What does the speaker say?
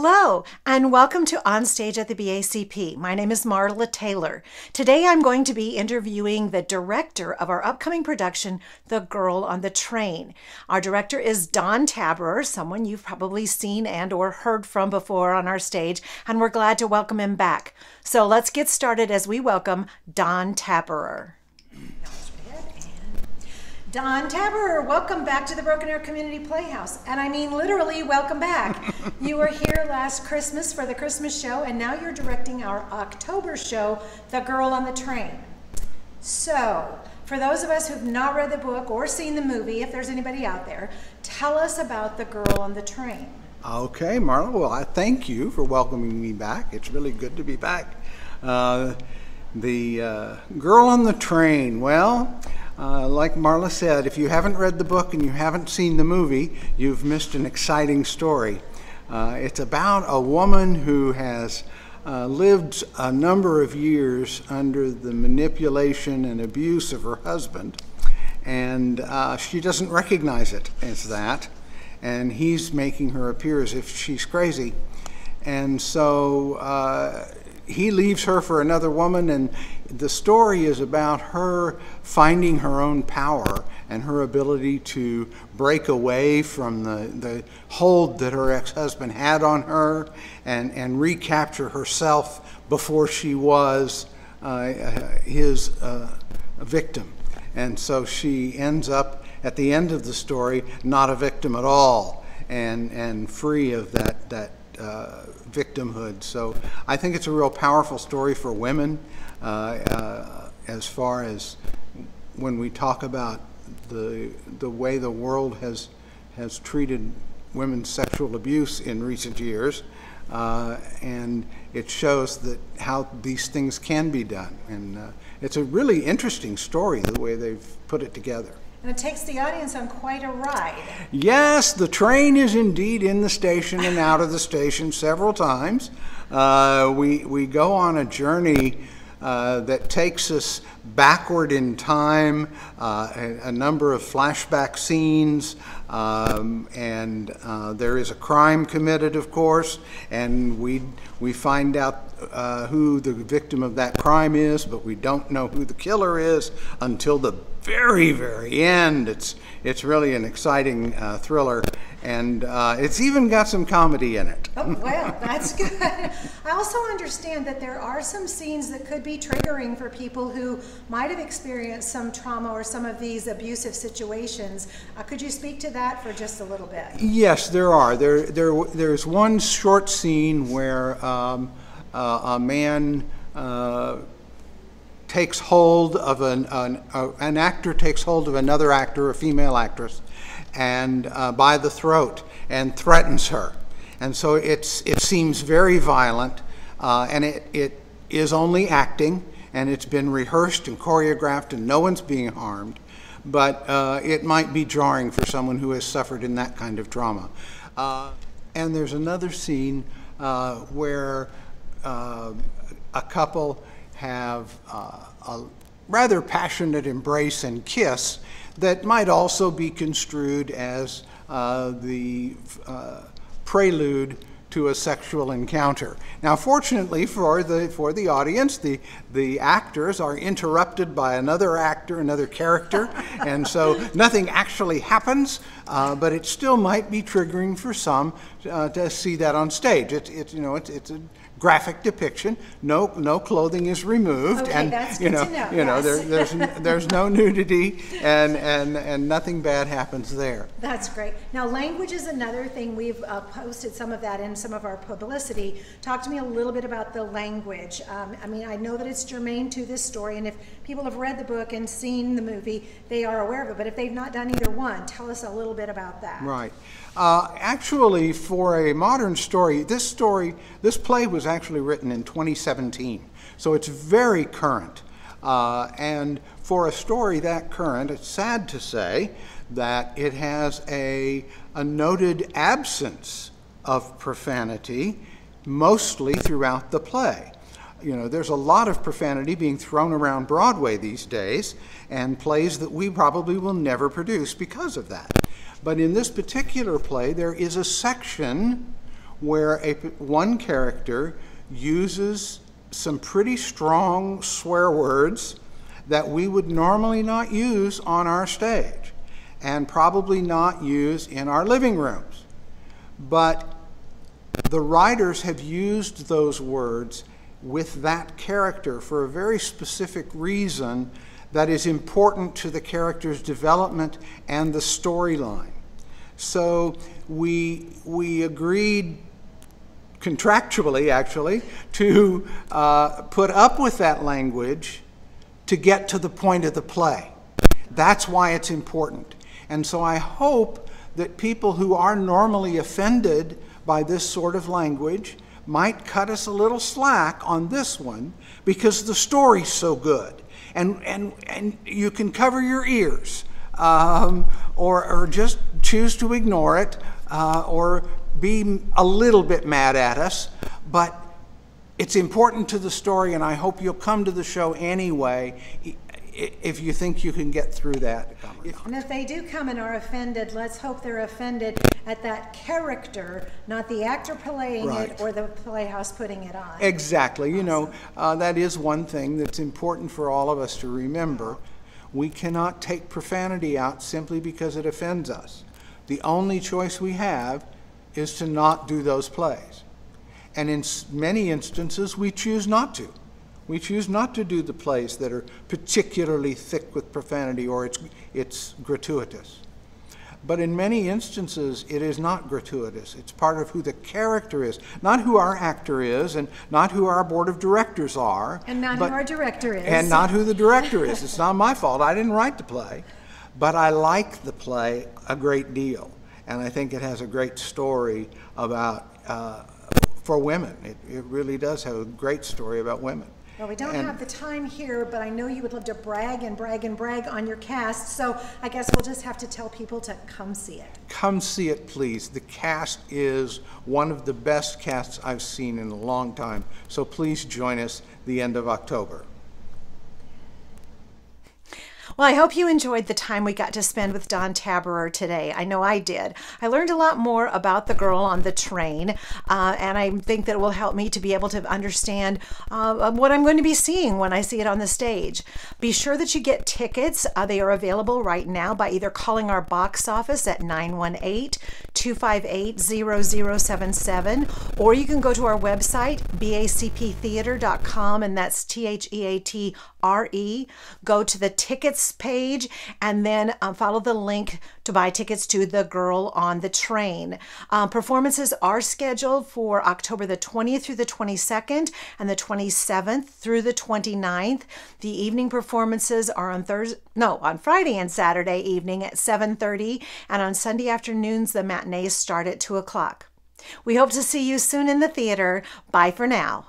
Hello, and welcome to OnStage at the BACP. My name is Marla Taylor. Today I'm going to be interviewing the director of our upcoming production, The Girl on the Train. Our director is Don Taberer, someone you've probably seen and or heard from before on our stage, and we're glad to welcome him back. So let's get started as we welcome Don Taberer. Don Taberer, welcome back to the Broken Arrow Community Playhouse. And I mean literally, welcome back. You were here last Christmas for the Christmas show, and now you're directing our October show, The Girl on the Train. So, for those of us who've not read the book or seen the movie, if there's anybody out there, tell us about The Girl on the Train. Okay, Marla, well, I thank you for welcoming me back. It's really good to be back. The Girl on the Train, well, like Marla said, if you haven't read the book and you haven't seen the movie, you've missed an exciting story. It's about a woman who has lived a number of years under the manipulation and abuse of her husband, and she doesn't recognize it as that, and he's making her appear as if she's crazy. And so he leaves her for another woman, and the story is about her finding her own power and her ability to break away from the hold that her ex-husband had on her and recapture herself before she was his victim. And so she ends up, at the end of the story, not a victim at all and free of that victimhood. So I think it's a real powerful story for women as far as when we talk about the way the world has treated women's sexual abuse in recent years, and it shows that how these things can be done. And it's a really interesting story the way they've put it together. And it takes the audience on quite a ride. Yes, the train is indeed in the station and out of the station several times. We go on a journey that takes us backward in time, a number of flashback scenes, and there is a crime committed, of course, and we find out who the victim of that crime is, but we don't know who the killer is until the very, very end. It's really an exciting thriller, and it's even got some comedy in it. Oh, well, that's good. I also understand that there are some scenes that could be triggering for people who might have experienced some trauma or some of these abusive situations. Could you speak to that for just a little bit? Yes, there are. There's one short scene where a man takes hold of an actor takes hold of another actor, a female actress, and by the throat and threatens her. And so it seems very violent, and it is only acting, and it's been rehearsed and choreographed, and no one's being harmed. But it might be jarring for someone who has suffered in that kind of trauma. And there's another scene where a couple have a rather passionate embrace and kiss that might also be construed as the prelude to a sexual encounter. Now, fortunately for the audience, the actors are interrupted by another actor, another character, and so nothing actually happens, but it still might be triggering for some to see that on stage. It's a graphic depiction. No clothing is removed, okay, and that's good to know. Yes. there's no nudity, and nothing bad happens there. That's great. Now, language is another thing. We've posted some of that in some of our publicity. Talk to me a little bit about the language. I mean, I know that it's germane to this story, and if people have read the book and seen the movie, they are aware of it. But if they've not done either one, tell us a little bit about that. Right. Actually, for a modern story, this play was actually written in 2017, so it's very current. And for a story that current, it's sad to say that it has a noted absence of profanity, mostly throughout the play. You know, there's a lot of profanity being thrown around Broadway these days, and plays that we probably will never produce because of that. But in this particular play, there is a section where one character uses some pretty strong swear words that we would normally not use on our stage and probably not use in our living rooms. But the writers have used those words with that character for a very specific reason that is important to the character's development and the storyline. So we agreed contractually, actually, to put up with that language to get to the point of the play. That's why it's important. And so I hope that people who are normally offended by this sort of language might cut us a little slack on this one, because the story's so good. And you can cover your ears, or just choose to ignore it, or be a little bit mad at us, but it's important to the story, and I hope you'll come to the show anyway if you think you can get through that. And if they do come and are offended, let's hope they're offended at that character, not the actor playing it or the playhouse putting it on. Exactly. Awesome. You know, that is one thing that's important for all of us to remember. We cannot take profanity out simply because it offends us. The only choice we have is to not do those plays. And in many instances, we choose not to. We choose not to do the plays that are particularly thick with profanity or it's gratuitous. But in many instances, it is not gratuitous. It's part of who the character is, not who our actor is, and not who our board of directors are. And not who our director is. And not who the director is. It's not my fault. I didn't write the play. But I like the play a great deal. And I think it has a great story about, for women. It really does have a great story about women. Well, we don't have the time here, but I know you would love to brag and brag and brag on your cast, so I guess we'll just have to tell people to come see it. Come see it, please. The cast is one of the best casts I've seen in a long time, so please join us the end of October. Well, I hope you enjoyed the time we got to spend with Don Taberer today. I know I did. I learned a lot more about the girl on the train, and I think that it will help me to be able to understand what I'm going to be seeing when I see it on the stage. Be sure that you get tickets. They are available right now by either calling our box office at 918-258-0077, or you can go to our website, bacptheater.com, and that's THEATRE. Go to the tickets page and then follow the link to buy tickets to The Girl on the Train. Performances are scheduled for October the 20th through the 22nd and the 27th through the 29th. The evening performances are on Friday and Saturday evening at 7:30, and on Sunday afternoons the matinees start at 2 o'clock. We hope to see you soon in the theater. Bye for now.